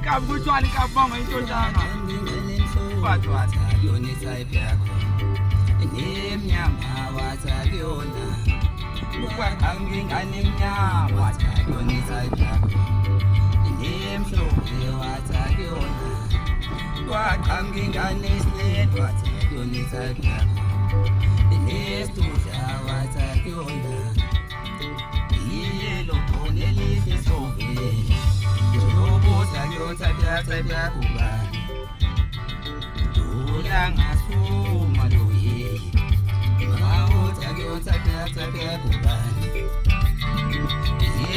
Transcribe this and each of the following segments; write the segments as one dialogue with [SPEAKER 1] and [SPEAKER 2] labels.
[SPEAKER 1] inkabi kuthiwani inkabi banga intontanga wathi yona isayiphi yakho nemnyama wathi akuyona ukwaqangingane emnyama wathi yona isayiphi yakho nemhlophe wathi akuyona kwaqangingane isiled wathi yona isayiphi yakho nesitudla wathi akuyona yelo khona elihle sovele yobuza kuyonsa byakuba dula ngasuma loye mawuza kuyonsa byakuba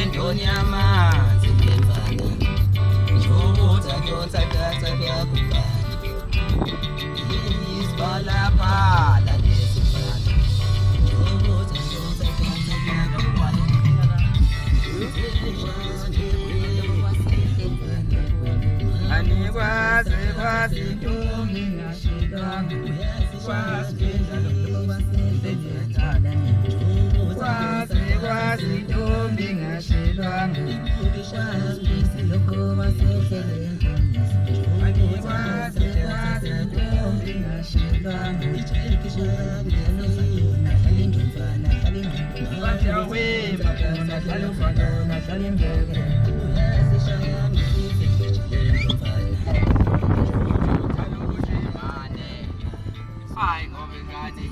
[SPEAKER 1] indoni yamanzi yemfana yobuza kuyonsa byakuba isiphalaphala lesifana yobuza kuyonsa byakuba kwazi ntombi ngashilwanga kwazi ntombi ngashilwanga Ay, ngoba ngani